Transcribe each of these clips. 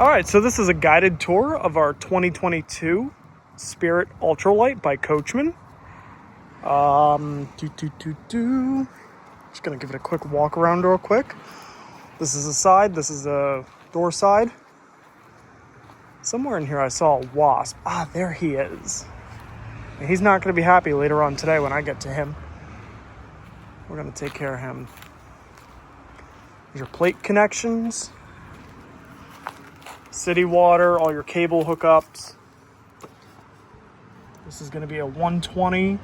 All right, so this is a guided tour of our 2022 Spirit Ultralight by Coachmen. Just gonna give it a quick walk around real quick. This is the side, this is the door side. Somewhere in here I saw a wasp. Ah, there he is. And he's not gonna be happy later on today when I get to him. We're gonna take care of him. There's your plate connections. City water, all your cable hookups. This is going to be a 120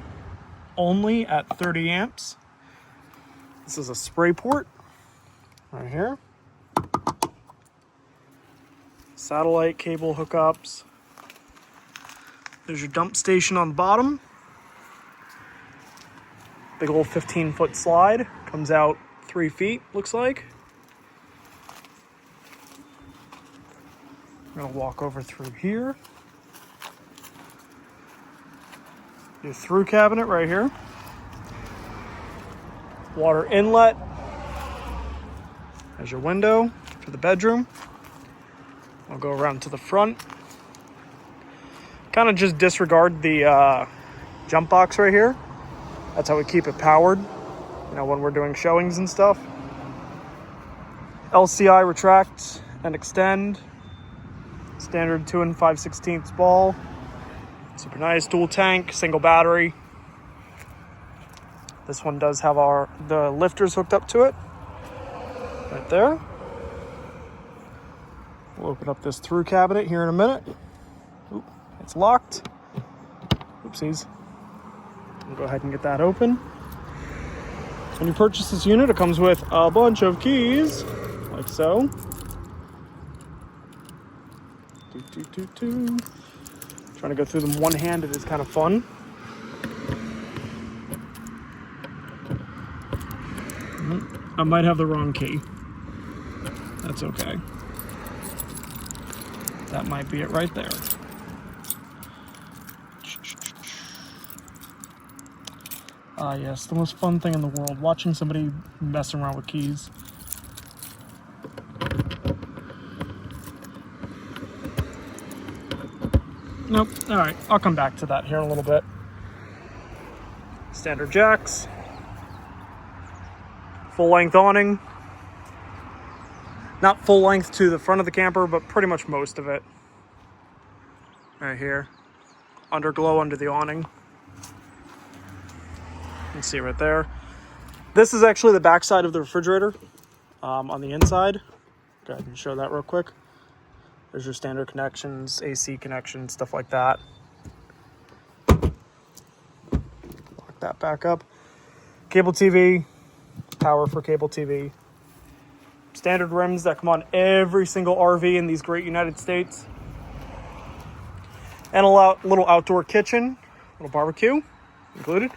only at 30 amps. This is a spray port right here. Satellite cable hookups. There's your dump station on the bottom. Big old 15-foot slide. Comes out 3 feet, looks like. I'm going to walk over through here. Your through cabinet right here. Water inlet. There's your window for the bedroom. I'll go around to the front. Kind of just disregard the jump box right here. That's how we keep it powered, when we're doing showings and stuff. LCI retract and extend. Standard 2 5/16 ball. Super nice, dual tank, single battery. This one does have the lifters hooked up to it. Right there. We'll open up this through cabinet here in a minute. Oop, it's locked. Oopsies. We'll go ahead and get that open. When you purchase this unit, it comes with a bunch of keys, like so. Trying to go through them one-handed is kind of fun. I might have the wrong key. That's okay. That might be it right there. Ah, yes, the most fun thing in the world, watching somebody messing around with keys. Nope. All right, I'll come back to that here in a little bit. Standard jacks. Full length awning. Not full length to the front of the camper, but pretty much most of it. Right here. Underglow under the awning. You can see right there. This is actually the back side of the refrigerator on the inside. Go ahead and show that real quick. There's your standard connections, AC connections, stuff like that. Lock that back up. Cable TV, power for cable TV. Standard rims that come on every single RV in these great United States. And a little outdoor kitchen, little barbecue included.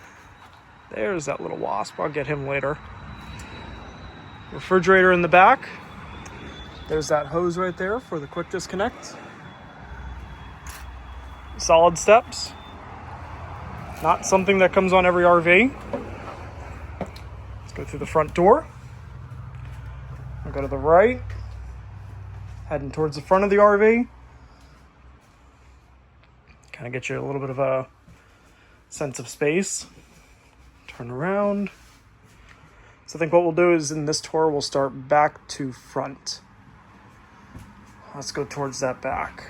There's that little wasp. I'll get him later. Refrigerator in the back. There's that hose right there for the quick disconnect. Solid steps. Not something that comes on every RV. Let's go through the front door. I'll go to the right. Heading towards the front of the RV. Kind of get you a little bit of a sense of space. Turn around. So I think what we'll do is in this tour, we'll start back to front. Let's go towards that back.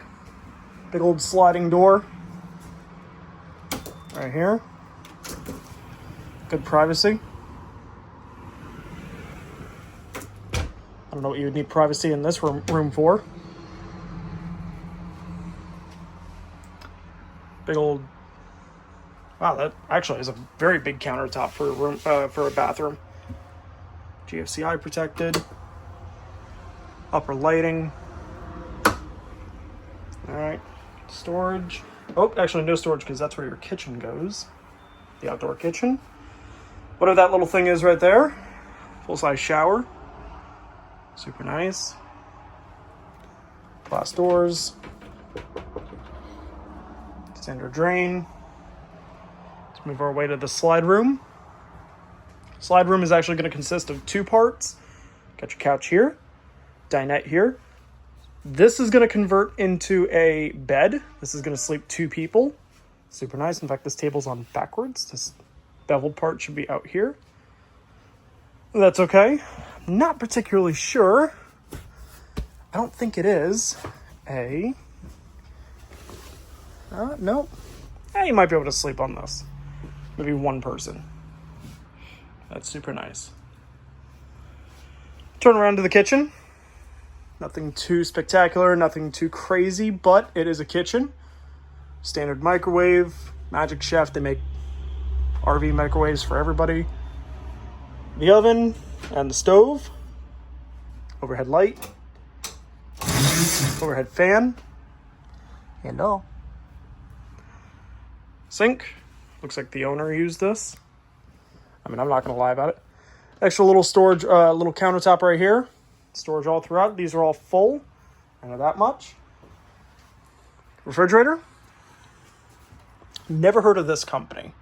Big old sliding door. Right here. Good privacy. I don't know what you would need privacy in this room for. Big old... Wow, that actually is a very big countertop for a room, for a bathroom. GFCI protected. Upper lighting. All right, storage. Oh, actually no storage because that's where your kitchen goes. The outdoor kitchen. Whatever that little thing is right there. Full-size shower. Super nice. Glass doors. Standard drain. Let's move our way to the slide room. Slide room is actually going to consist of 2 parts. Got your couch here, dinette here, This is going to convert into a bed. This is going to sleep 2 people. Super nice. In fact, this table's on backwards. This beveled part should be out here. That's okay. I'm not particularly sure. I don't think it is a... no. You might be able to sleep on this. Maybe 1 person. That's super nice. Turn around to the kitchen. Nothing too spectacular, nothing too crazy, but it is a kitchen. Standard microwave, Magic Chef. They make RV microwaves for everybody. The oven and the stove. Overhead light. Overhead fan. And all. Sink. Looks like the owner used this. I mean, I'm not going to lie about it. Extra little storage, little countertop right here. Storage all throughout. These are all full. I know that much. Refrigerator. Never heard of this company.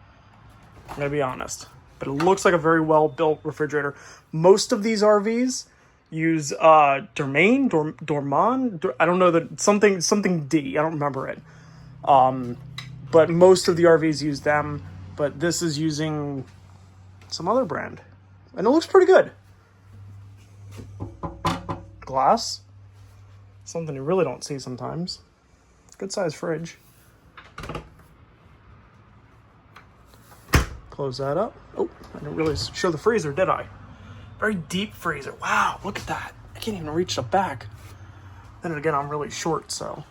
I'm going to be honest. But it looks like a very well-built refrigerator. Most of these RVs use Dormand. I don't know, something D. I don't remember it. But most of the RVs use them. But this is using some other brand. And it looks pretty good. Glass. Something you really don't see sometimes. Good size fridge. Close that up. Oh, I didn't really show the freezer, did I? Very deep freezer. Wow, look at that. I can't even reach the back. Then again, I'm really short, so.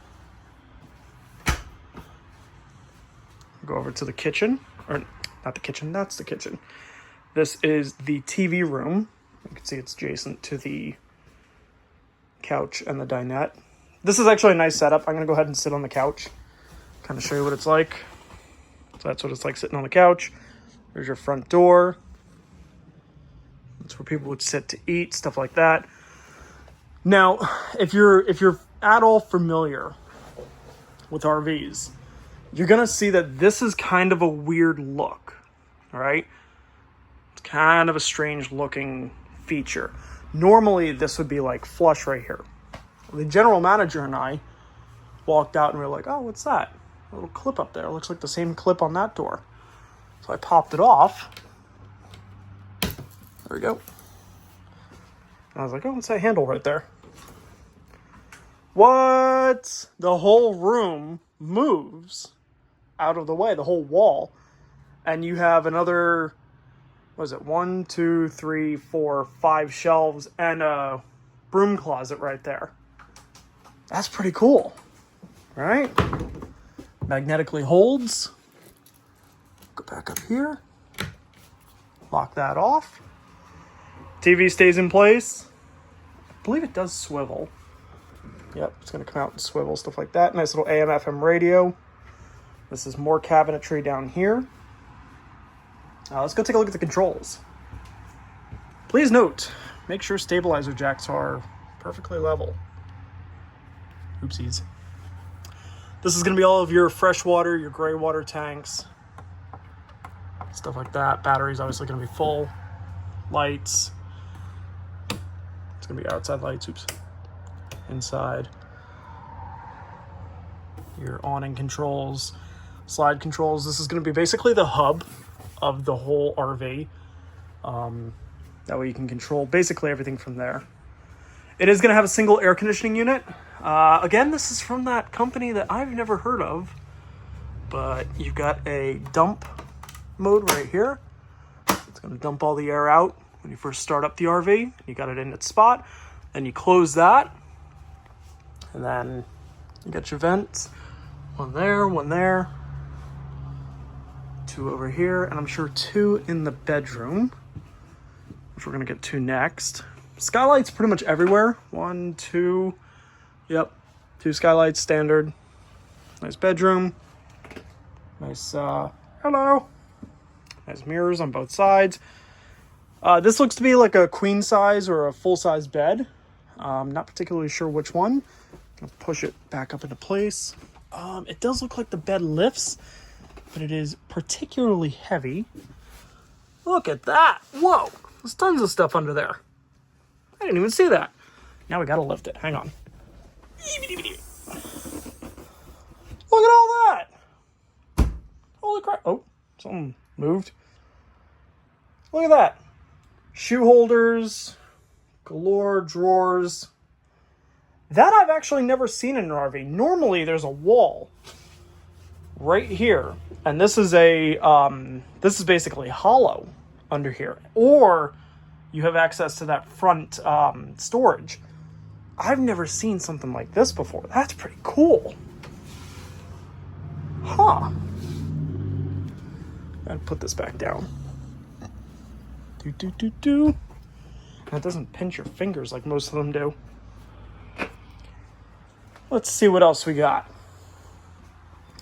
Go over to the kitchen. Or, not the kitchen, that's the kitchen. This is the TV room. You can see it's adjacent to the couch and the dinette. This is actually a nice setup. I'm going to go ahead and sit on the couch. Kind of show you what it's like. So that's what it's like sitting on the couch. There's your front door. That's where people would sit to eat, stuff like that. Now, if you're at all familiar with RVs, you're going to see that this is kind of a weird look. All right? It's kind of a strange looking feature. Normally, this would be like flush right here. The general manager and I walked out and we were like, oh, what's that? A little clip up there. It looks like the same clip on that door. So I popped it off. There we go. And I was like, oh, what's that handle right there? What? The whole room moves out of the way, the whole wall. And you have another, what is it, 1, 2, 3, 4, 5 shelves and a broom closet right there. That's pretty cool, right? Magnetically holds. Go back up here. Lock that off. TV stays in place. I believe it does swivel. Yep, it's going to come out and swivel, stuff like that. Nice little AM, FM radio. This is more cabinetry down here. Let's go take a look at the controls. Please note, make sure stabilizer jacks are perfectly level. Oopsies. This is going to be all of your fresh water, your gray water tanks, stuff like that. Battery's obviously going to be full. Lights. It's going to be outside lights. Oops. Inside. Your awning controls, slide controls. This is going to be basically the hub of the whole RV. That way you can control basically everything from there. It is going to have a single air conditioning unit. Again, this is from that company that I've never heard of, but you've got a dump mode right here. It's going to dump all the air out when you first start up the RV. You got it in its spot. Then you close that, and then you got your vents. One there, 2 over here, and I'm sure 2 in the bedroom, which we're going to get to next. Skylights pretty much everywhere. 1, 2, yep, 2 skylights, standard. Nice bedroom. Nice, hello. Nice mirrors on both sides. This looks to be like a queen size or a full size bed. Not particularly sure which one. Gonna push it back up into place. It does look like the bed lifts, but it is particularly heavy. Look at that. Whoa, there's tons of stuff under there. I didn't even see that. Now we gotta lift it. Hang on. Look at all that. Holy crap. Oh, something moved. Look at that. Shoe holders, galore drawers. That I've actually never seen in an RV. Normally there's a wall right here, and this is basically hollow under here, or you have access to that front storage. I've never seen something like this before. That's pretty cool. Huh. Gotta put this back down. That doesn't pinch your fingers like most of them do. Let's see what else we got.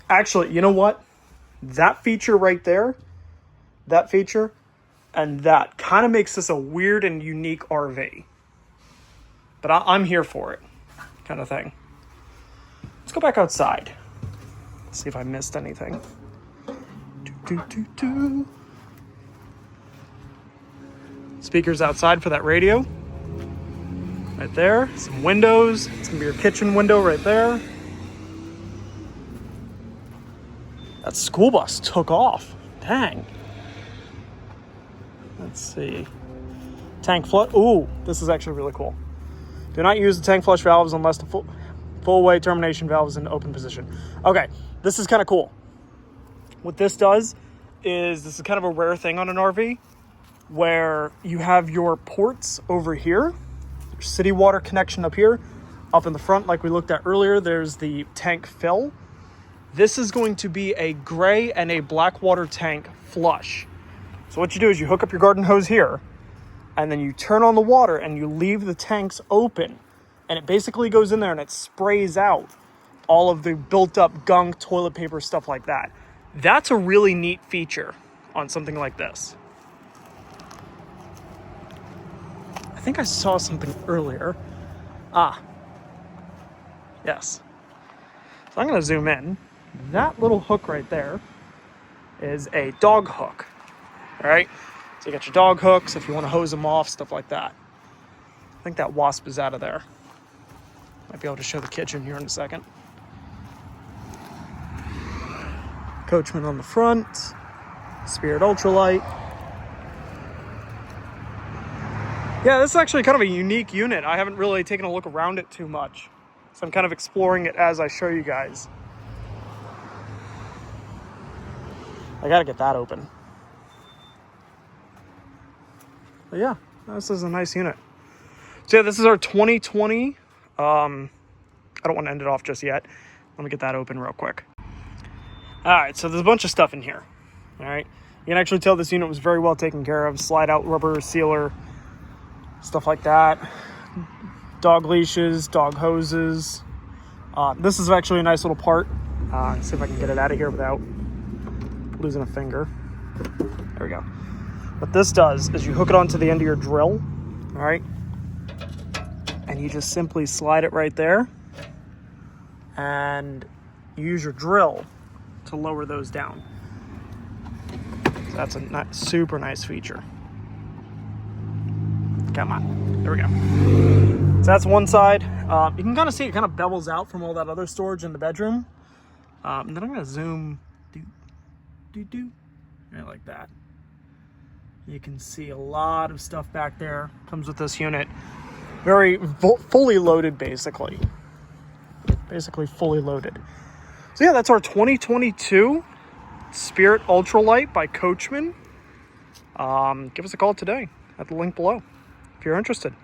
Actually, you know what? That feature right there, that feature, and that kind of makes this a weird and unique RV. But I'm here for it, kind of thing. Let's go back outside. See if I missed anything. Speakers outside for that radio. Right there. Some windows. It's going to be your kitchen window right there. That school bus took off. Dang. Let's see. Tank flush. Ooh, this is actually really cool. Do not use the tank flush valves unless the full way termination valve is in open position. Okay, this is kind of cool. What this does is, this is kind of a rare thing on an RV, where you have your ports over here, your city water connection up here, up in the front like we looked at earlier, there's the tank fill. This is going to be a gray and a black water tank flush. So what you do is you hook up your garden hose here, and then you turn on the water and you leave the tanks open, and it basically goes in there and it sprays out all of the built up gunk, toilet paper, stuff like that. That's a really neat feature on something like this. I think I saw something earlier. Yes. So I'm going to zoom in. That little hook right there is a dog hook. All right? So you got your dog hooks if you want to hose them off, stuff like that. I think that wasp is out of there. Might be able to show the kitchen here in a second. Coachmen on the front. Spirit ultralight. Yeah, this is actually kind of a unique unit. I haven't really taken a look around it too much. So I'm kind of exploring it as I show you guys. I gotta get that open. But yeah, this is a nice unit. So yeah, this is our 2020. I don't want to end it off just yet. Let me get that open real quick. All right, so there's a bunch of stuff in here. All right, you can actually tell this unit was very well taken care of. Slide out rubber sealer, stuff like that. Dog leashes, dog hoses. This is actually a nice little part. See if I can get it out of here without losing a finger. There we go. What this does is you hook it onto the end of your drill, all right? And you just simply slide it right there and use your drill to lower those down. So that's a super nice feature. Come on, there we go. So that's one side. You can kind of see it kind of bevels out from all that other storage in the bedroom. And then I'm gonna zoom, right like that. You can see a lot of stuff back there. Comes with this unit. Very fully loaded, basically. Basically fully loaded. So yeah, that's our 2022 Spirit Ultralight by Coachmen. Give us a call today at the link below if you're interested.